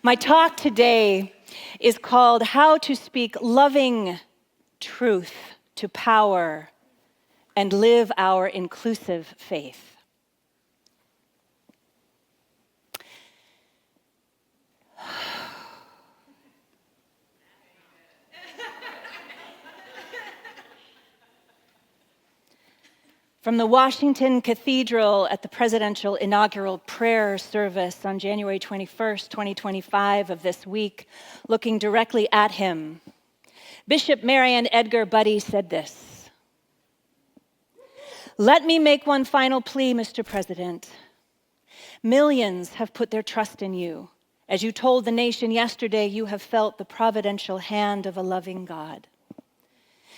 My talk today is called How to Speak Loving Truth to Power and Live Our Inclusive Faith. From the Washington Cathedral at the presidential inaugural prayer service on January 21st, 2025 of this week, looking directly at him, Bishop Marian Edgar Budde said this: "Let me make one final plea, Mr. President. Millions have put their trust in you. As you told the nation yesterday, you have felt the providential hand of a loving God.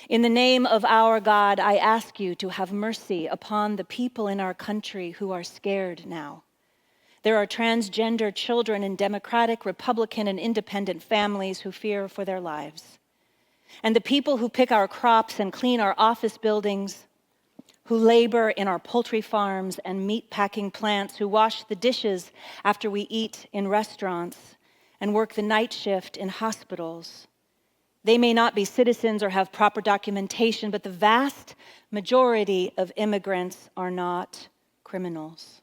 In the name of our God, I ask you to have mercy upon the people in our country who are scared now. There are transgender children in Democratic, Republican, and independent families who fear for their lives. And the people who pick our crops and clean our office buildings, who labor in our poultry farms and meat packing plants, who wash the dishes after we eat in restaurants and work the night shift in hospitals. They may not be citizens or have proper documentation, but the vast majority of immigrants are not criminals.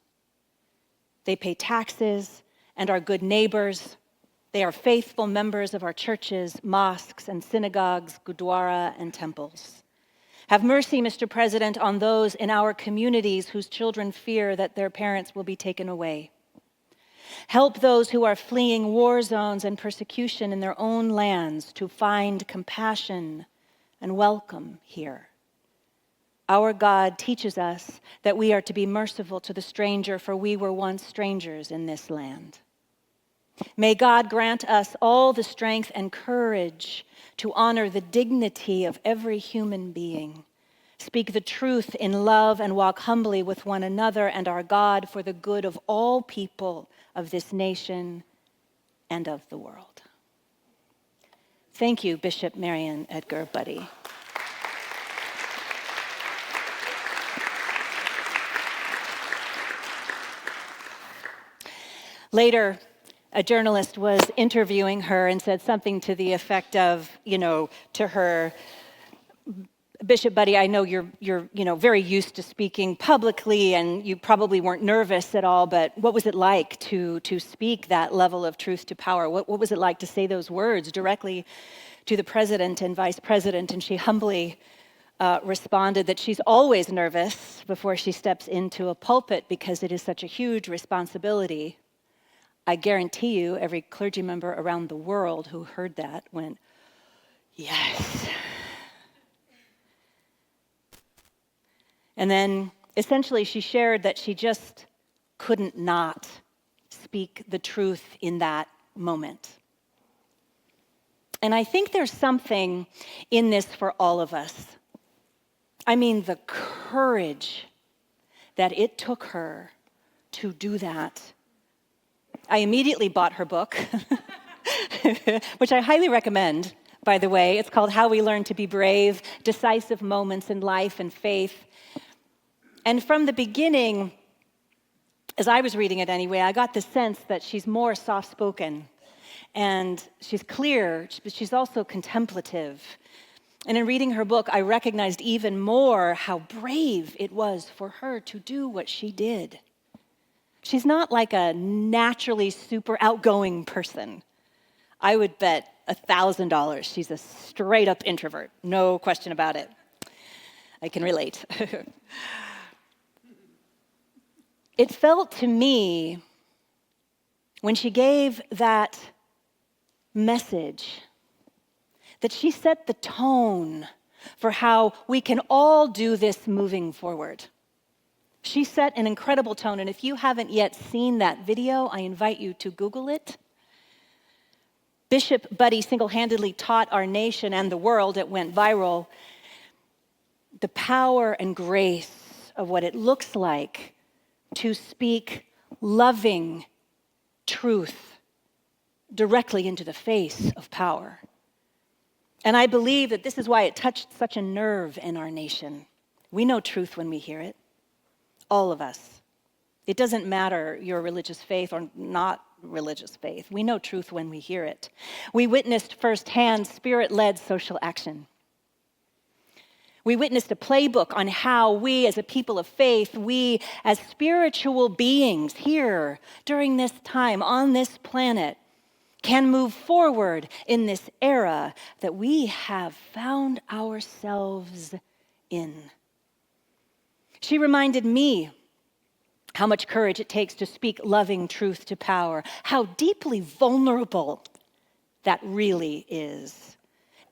They pay taxes and are good neighbors. They are faithful members of our churches, mosques, and synagogues, gurdwara, and temples. Have mercy, Mr. President, on those in our communities whose children fear that their parents will be taken away. Help those who are fleeing war zones and persecution in their own lands to find compassion and welcome here. Our God teaches us that we are to be merciful to the stranger, for we were once strangers in this land. May God grant us all the strength and courage to honor the dignity of every human being, speak the truth in love, and walk humbly with one another and our God for the good of all people of this nation and of the world." Thank you, Bishop Marian Edgar Budde. Later, a journalist was interviewing her and said something to the effect of, to her, "Bishop Budde, I know you're very used to speaking publicly, and you probably weren't nervous at all, but what was it like to speak that level of truth to power? What was it like to say those words directly to the president and vice president?" And she humbly responded that she's always nervous before she steps into a pulpit because it is such a huge responsibility. I guarantee you every clergy member around the world who heard that went, "Yes." And then essentially she shared that she just couldn't not speak the truth in that moment. And I think there's something in this for all of us. I mean, the courage that it took her to do that. I immediately bought her book, which I highly recommend, by the way. It's called How We Learn to Be Brave: Decisive Moments in Life and Faith. And from the beginning, as I was reading it anyway, I got the sense that she's more soft-spoken, and she's clear, but she's also contemplative. And in reading her book, I recognized even more how brave it was for her to do what she did. She's not like a naturally super outgoing person. I would bet $1,000 she's a straight-up introvert, no question about it. I can relate. It felt to me, when she gave that message, that she set the tone for how we can all do this moving forward. She set an incredible tone, and if you haven't yet seen that video, I invite you to Google it. Bishop Budde single-handedly taught our nation and the world, it went viral, the power and grace of what it looks like to speak loving truth directly into the face of power. And I believe that this is why it touched such a nerve in our nation. We know truth when we hear it, all of us. It doesn't matter your religious faith or not religious faith. We know truth when we hear it. We witnessed firsthand spirit-led social action. We witnessed a playbook on how we as a people of faith, we as spiritual beings here during this time on this planet can move forward in this era that we have found ourselves in. She reminded me how much courage it takes to speak loving truth to power, how deeply vulnerable that really is,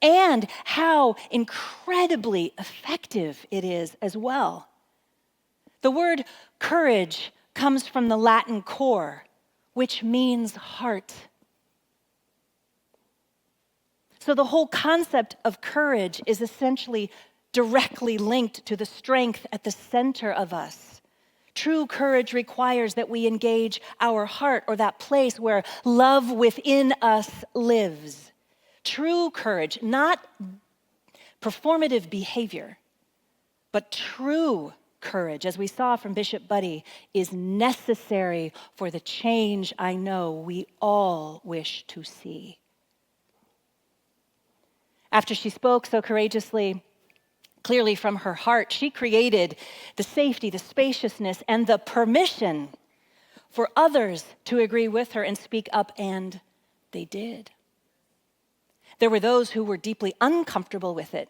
and how incredibly effective it is as well. The word courage comes from the Latin cor, which means heart. So the whole concept of courage is essentially directly linked to the strength at the center of us. True courage requires that we engage our heart, or that place where love within us lives. True courage, not performative behavior, but true courage, as we saw from Bishop Buddy, is necessary for the change I know we all wish to see. After she spoke so courageously, clearly from her heart, she created the safety, the spaciousness, and the permission for others to agree with her and speak up, and they did. There were those who were deeply uncomfortable with it.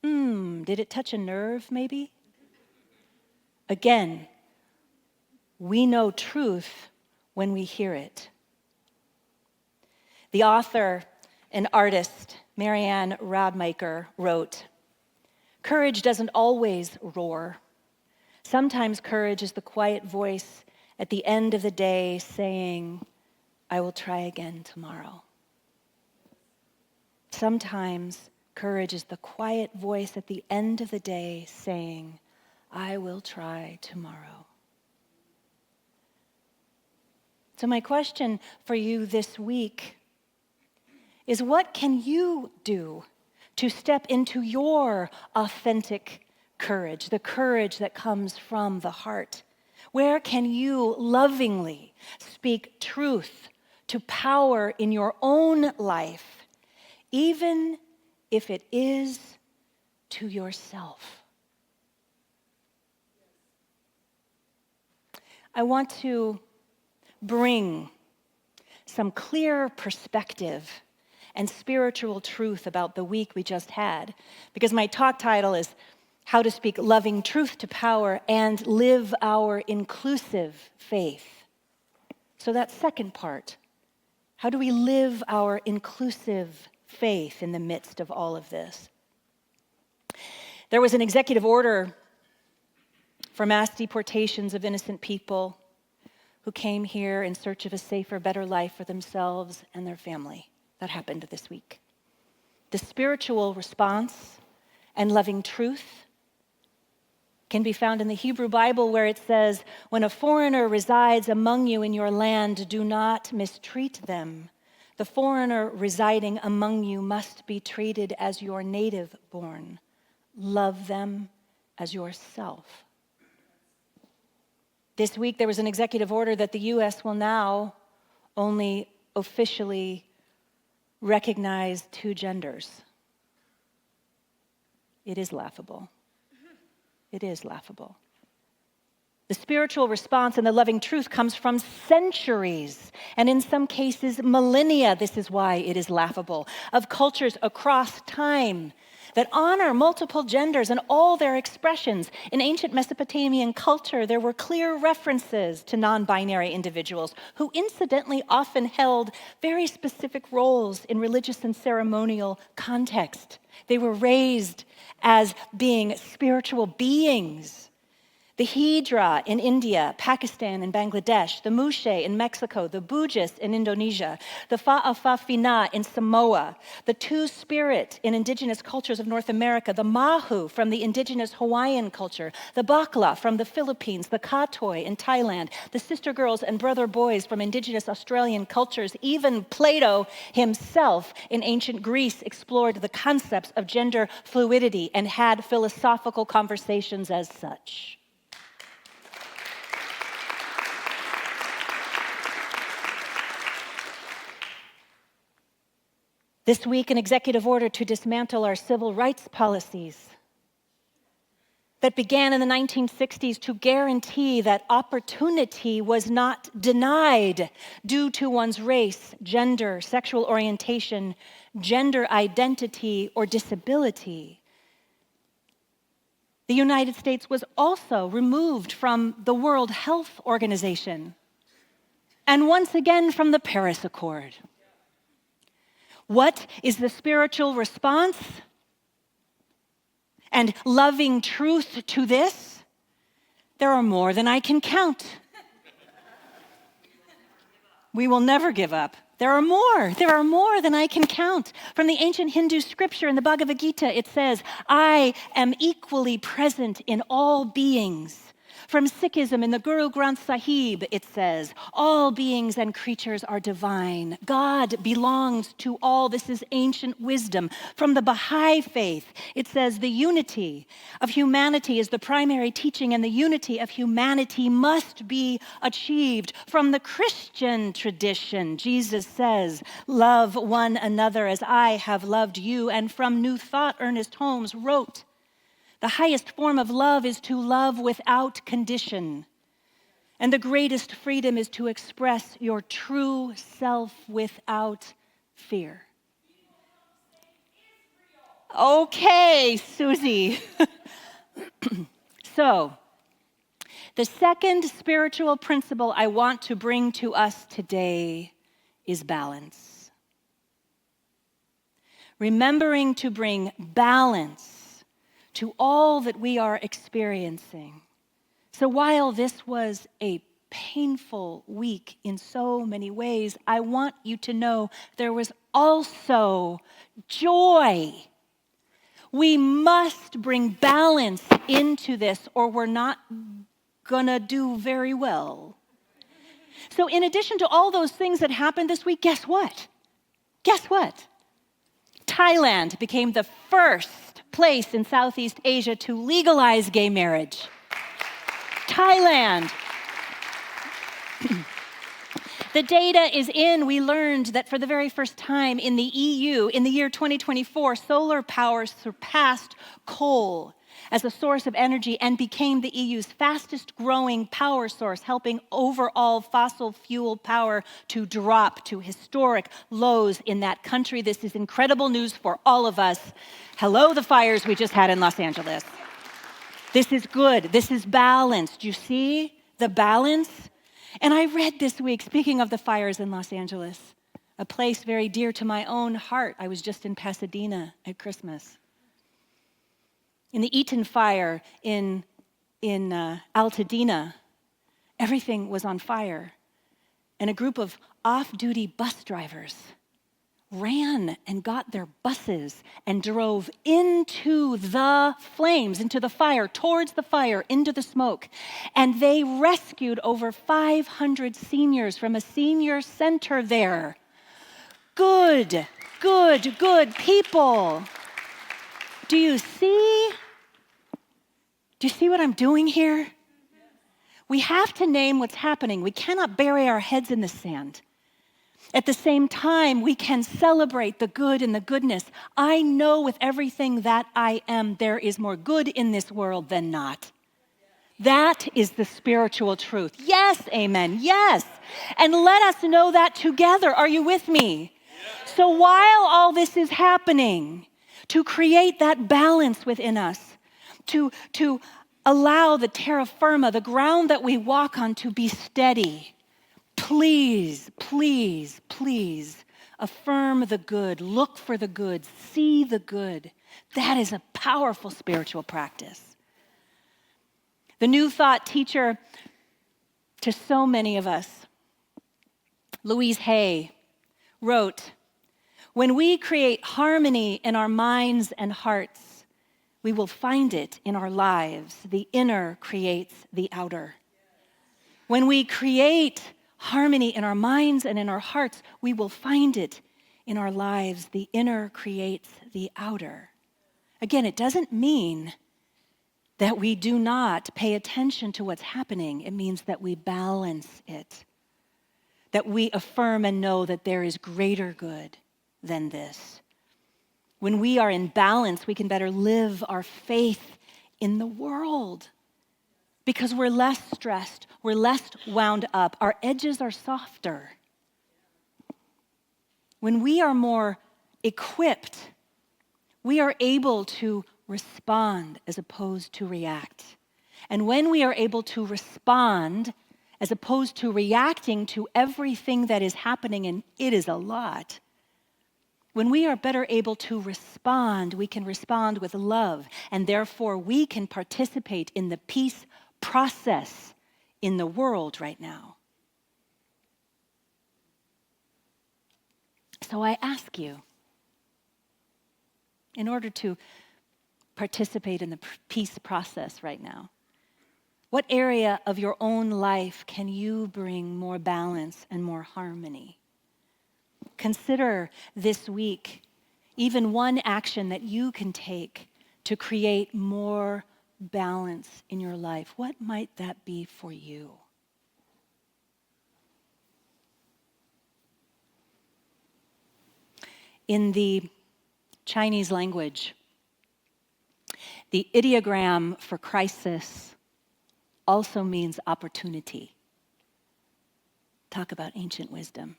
Did it touch a nerve, maybe? Again, we know truth when we hear it. The author and artist, Marianne Radmacher, wrote, "Courage doesn't always roar. Sometimes courage is the quiet voice at the end of the day saying, 'I will try again tomorrow.'" Sometimes courage is the quiet voice at the end of the day saying, "I will try tomorrow." So my question for you this week is, what can you do to step into your authentic courage, the courage that comes from the heart? Where can you lovingly speak truth to power in your own life, even if it is to yourself? I want to bring some clear perspective and spiritual truth about the week we just had, because my talk title is How to Speak Loving Truth to Power and Live Our Inclusive Faith. So that second part, how do we live our inclusive faith in the midst of all of this? There was an executive order for mass deportations of innocent people who came here in search of a safer, better life for themselves and their family. That happened this week. The spiritual response and loving truth can be found in the Hebrew Bible, where it says, "When a foreigner resides among you in your land, do not mistreat them. The foreigner residing among you must be treated as your native born. Love them as yourself." This week, there was an executive order that the U.S. will now only officially recognize two genders. It is laughable. It is laughable. The spiritual response and the loving truth comes from centuries, and in some cases, millennia, this is why it is laughable, of cultures across time that honor multiple genders and all their expressions. In ancient Mesopotamian culture, there were clear references to non-binary individuals who incidentally often held very specific roles in religious and ceremonial context. They were raised as being spiritual beings. The Hijra in India, Pakistan, and Bangladesh, the Mushe in Mexico, the Bugis in Indonesia, the Fa'afafina in Samoa, the Two-Spirit in indigenous cultures of North America, the Mahu from the indigenous Hawaiian culture, the Bakla from the Philippines, the Katoi in Thailand, the sister girls and brother boys from indigenous Australian cultures. Even Plato himself in ancient Greece explored the concepts of gender fluidity and had philosophical conversations as such. This week, an executive order to dismantle our civil rights policies that began in the 1960s to guarantee that opportunity was not denied due to one's race, gender, sexual orientation, gender identity, or disability. The United States was also removed from the World Health Organization and once again from the Paris Accord. What is the spiritual response and loving truth to this? There are more than I can count. We will never give up. There are more than I can count. From the ancient Hindu scripture in the Bhagavad Gita, it says, I am equally present in all beings. From Sikhism in the Guru Granth Sahib, it says, all beings and creatures are divine. God belongs to all. This is ancient wisdom. From the Baha'i faith, it says, the unity of humanity is the primary teaching, and the unity of humanity must be achieved. From the Christian tradition, Jesus says, love one another as I have loved you. And from New Thought, Ernest Holmes wrote, the highest form of love is to love without condition. And the greatest freedom is to express your true self without fear. Okay, Susie. So, the second spiritual principle I want to bring to us today is balance. Remembering to bring balance to all that we are experiencing. So while this was a painful week in so many ways, I want you to know there was also joy. We must bring balance into this, or we're not gonna do very well. So in addition to all those things that happened this week, guess what? Thailand became the first place in Southeast Asia to legalize gay marriage. Thailand. The data is in. We learned that for the very first time in the EU, in the year 2024, solar power surpassed coal as a source of energy and became the EU's fastest growing power source, helping overall fossil fuel power to drop to historic lows in that country. This is incredible news for all of us. Hello, the fires we just had in Los Angeles. This is good. This is balanced. You see the balance? And I read this week, speaking of the fires in Los Angeles, a place very dear to my own heart. I was just in Pasadena at Christmas. In the Eaton fire in Altadena, everything was on fire. And a group of off-duty bus drivers ran and got their buses and drove into the flames, into the fire, towards the fire, into the smoke. And they rescued over 500 seniors from a senior center there. Good people. Do you see what I'm doing here? We have to name what's happening. We cannot bury our heads in the sand. At the same time, we can celebrate the good and the goodness. I know with everything that I am, there is more good in this world than not. That is the spiritual truth. Yes, amen, yes. And let us know that together. Are you with me? So while all this is happening, to create that balance within us, to allow the terra firma, the ground that we walk on, to be steady, please, please, please affirm the good, look for the good, see the good. That is a powerful spiritual practice. The New Thought teacher to so many of us, Louise Hay, wrote, when we create harmony in our minds and hearts, we will find it in our lives. The inner creates the outer. When we create harmony in our minds and in our hearts, we will find it in our lives. The inner creates the outer. Again, it doesn't mean that we do not pay attention to what's happening. It means that we balance it, that we affirm and know that there is greater good than this. When we are in balance, we can better live our faith in the world because we're less stressed, we're less wound up, our edges are softer. When we are more equipped, we are able to respond as opposed to react. And when we are able to respond as opposed to reacting to everything that is happening, and it is a lot, when we are better able to respond, we can respond with love, and therefore we can participate in the peace process in the world right now. So I ask you, in order to participate in the peace process right now, what area of your own life can you bring more balance and more harmony? Consider this week even one action that you can take to create more balance in your life. What might that be for you? In the Chinese language, the ideogram for crisis also means opportunity. Talk about ancient wisdom.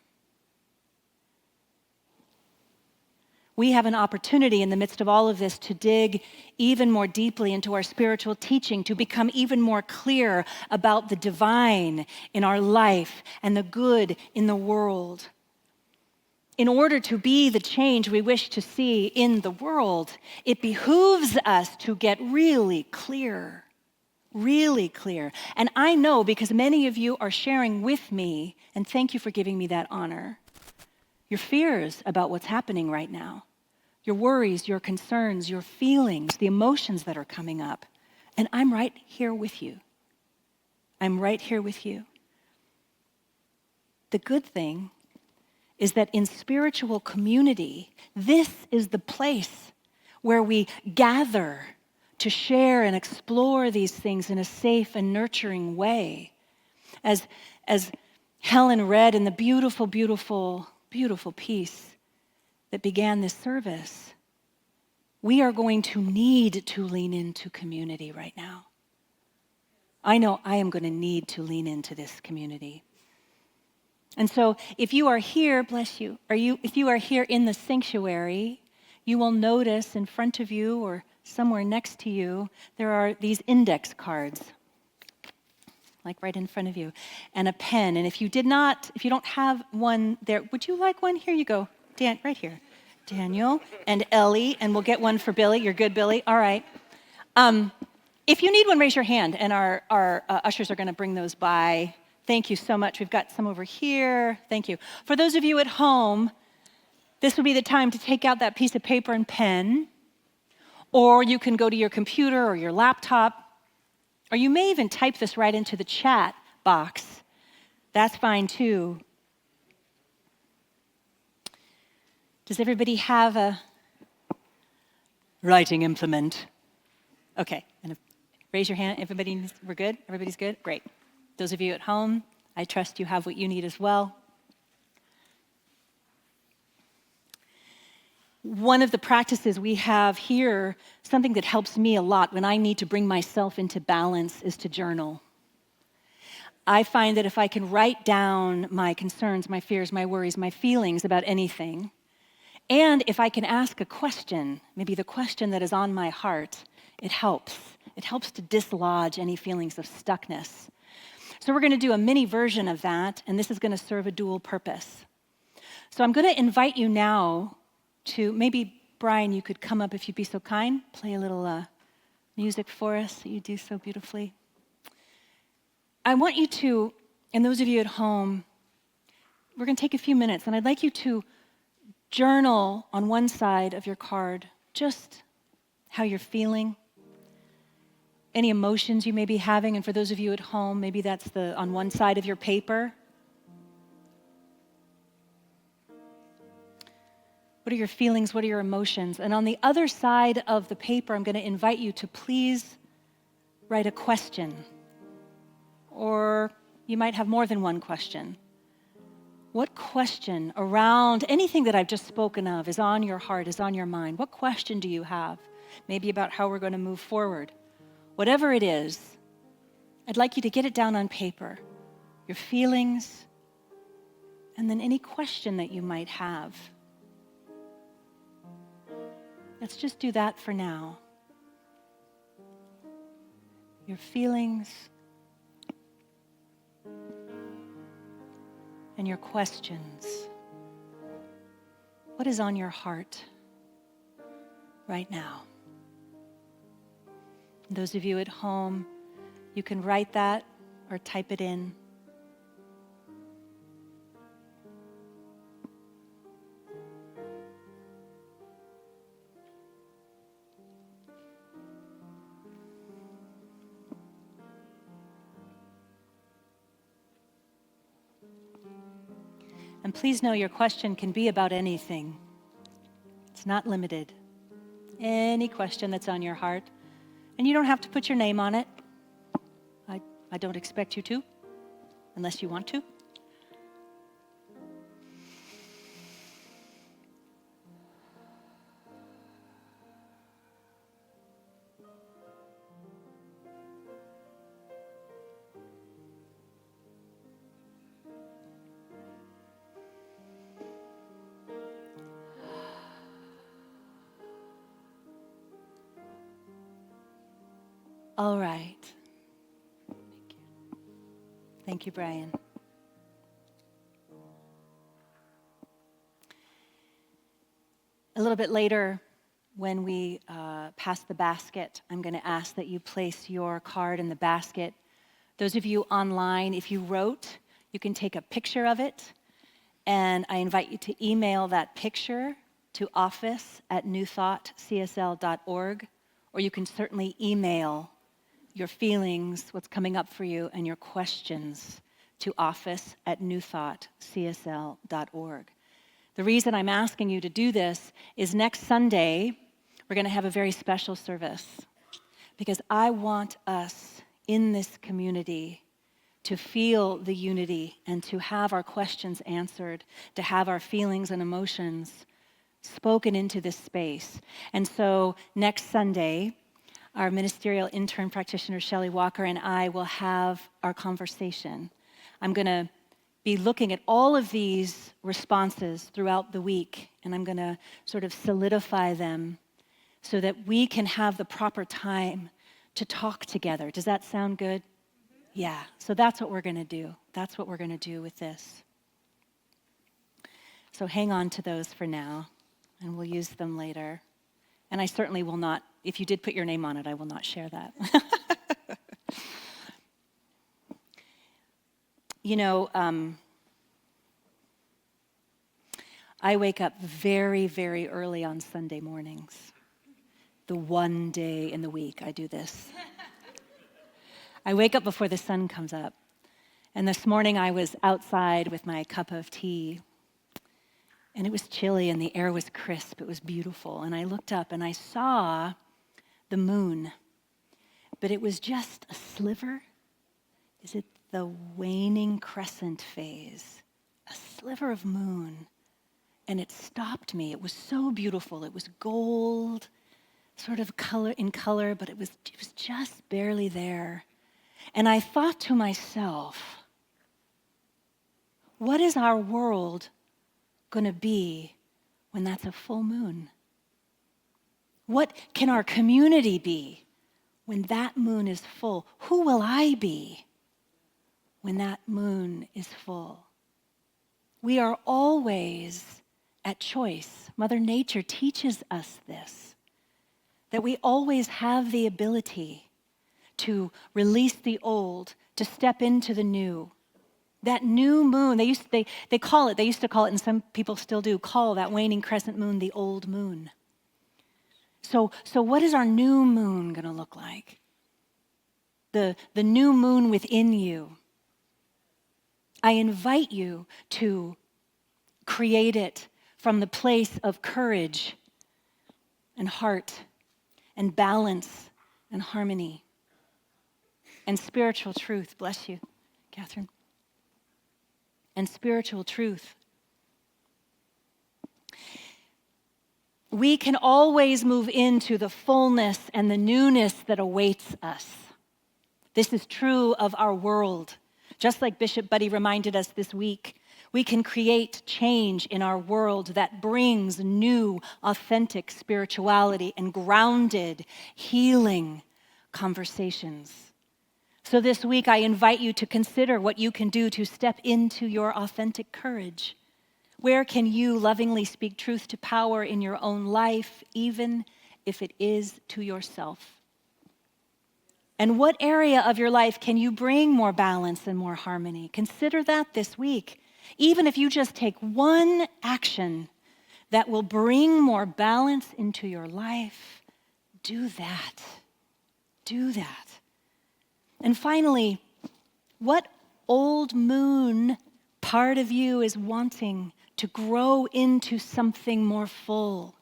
We have an opportunity in the midst of all of this to dig even more deeply into our spiritual teaching, to become even more clear about the divine in our life and the good in the world. In order to be the change we wish to see in the world, it behooves us to get really clear. Really clear. And I know because many of you are sharing with me, and thank you for giving me that honor, your fears about what's happening right now, your worries, your concerns, your feelings, the emotions that are coming up. And I'm right here with you. I'm right here with you. The good thing is that in spiritual community, this is the place where we gather to share and explore these things in a safe and nurturing way. As Helen read in the beautiful, beautiful, beautiful piece that began this service, we are going to need to lean into community right now. I know I am going to need to lean into this community. And so if you are here, bless you, if you are here in the sanctuary, you will notice in front of you or somewhere next to you, there are these index cards, like right in front of you, and a pen. And if you don't have one there, would you like one? Here you go. Dan, right here. Daniel and Ellie, and we'll get one for Billy. You're good, Billy? All right. If you need one, raise your hand, and our ushers are going to bring those by. Thank you so much. We've got some over here. Thank you. For those of you at home, this would be the time to take out that piece of paper and pen, or you can go to your computer or your laptop, or you may even type this right into the chat box. That's fine too. Does everybody have a writing implement? Okay, and raise your hand. We're good? Everybody's good? Great. Those of you at home, I trust you have what you need as well. One of the practices we have here, something that helps me a lot when I need to bring myself into balance, is to journal. I find that if I can write down my concerns, my fears, my worries, my feelings about anything, and if I can ask a question, maybe the question that is on my heart, it helps. It helps to dislodge any feelings of stuckness. So we're going to do a mini version of that, and this is going to serve a dual purpose. So I'm going to invite you now to, maybe, Brian, you could come up if you'd be so kind, play a little music for us that you do so beautifully. I want you to, and those of you at home, we're going to take a few minutes, and I'd like you to journal on one side of your card just how you're feeling, any emotions you may be having, and for those of you at home, maybe that's on one side of your paper. What are your feelings? What are your emotions? And on the other side of the paper, I'm going to invite you to please write a question. Or you might have more than one question. What question around anything that I've just spoken of is on your heart, is on your mind? What question do you have? Maybe about how we're going to move forward. Whatever it is, I'd like you to get it down on paper. Your feelings, and then any question that you might have. Let's just do that for now. Your feelings and your questions. What is on your heart right now? Those of you at home, you can write that or type it in. And please know your question can be about anything. It's not limited. Any question that's on your heart. And you don't have to put your name on it. I don't expect you to, unless you want to. All right. Thank you. Thank you, Brian. A little bit later, when we pass the basket, I'm going to ask that you place your card in the basket. Those of you online, if you wrote, you can take a picture of it, and I invite you to email that picture to office@newthoughtcsl.org, or you can certainly email your feelings, what's coming up for you, and your questions to office@newthoughtcsl.org. The reason I'm asking you to do this is next Sunday, we're going to have a very special service, because I want us in this community to feel the unity and to have our questions answered, to have our feelings and emotions spoken into this space. And so next Sunday, our ministerial intern practitioner, Shelley Walker, and I will have our conversation. I'm going to be looking at all of these responses throughout the week, and I'm going to sort of solidify them so that we can have the proper time to talk together. Does that sound good? Yeah, so that's what we're going to do. That's what we're going to do with this. So hang on to those for now, and we'll use them later. And I certainly will not, if you did put your name on it, I will not share that. You know, I wake up very, very early on Sunday mornings. The one day in the week I do this. I wake up before the sun comes up. And this morning I was outside with my cup of tea. And it was chilly and the air was crisp. It was beautiful. And I looked up and I saw the moon. But it was just a sliver. Is it the waning crescent phase? A sliver of moon. And it stopped me. It was so beautiful. It was gold, sort of in color, but it was just barely there. And I thought to myself, what is our world going to be when that's a full moon? What can our community be when that moon is full? Who will I be when that moon is full? We are always at choice. Mother Nature teaches us this, that we always have the ability to release the old, to step into the new. That new moon, they used to call it, and some people still do, call that waning crescent moon the old moon. So what is our new moon going to look like? The new moon within you. I invite you to create it from the place of courage and heart and balance and harmony and spiritual truth. Bless you, Catherine. and spiritual truth. We can always move into the fullness and the newness that awaits us. This is true of our world. Just like Bishop Buddy reminded us this week, we can create change in our world that brings new, authentic spirituality and grounded, healing conversations. So this week, I invite you to consider what you can do to step into your authentic courage. Where can you lovingly speak truth to power in your own life, even if it is to yourself? And what area of your life can you bring more balance and more harmony? Consider that this week. Even if you just take one action that will bring more balance into your life, do that. Do that. And finally, what old moon part of you is wanting to grow into something more full?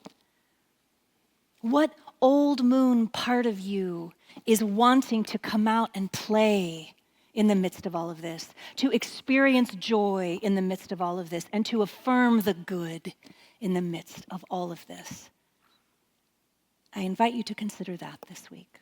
What old moon part of you is wanting to come out and play in the midst of all of this, to experience joy in the midst of all of this, and to affirm the good in the midst of all of this? I invite you to consider that this week.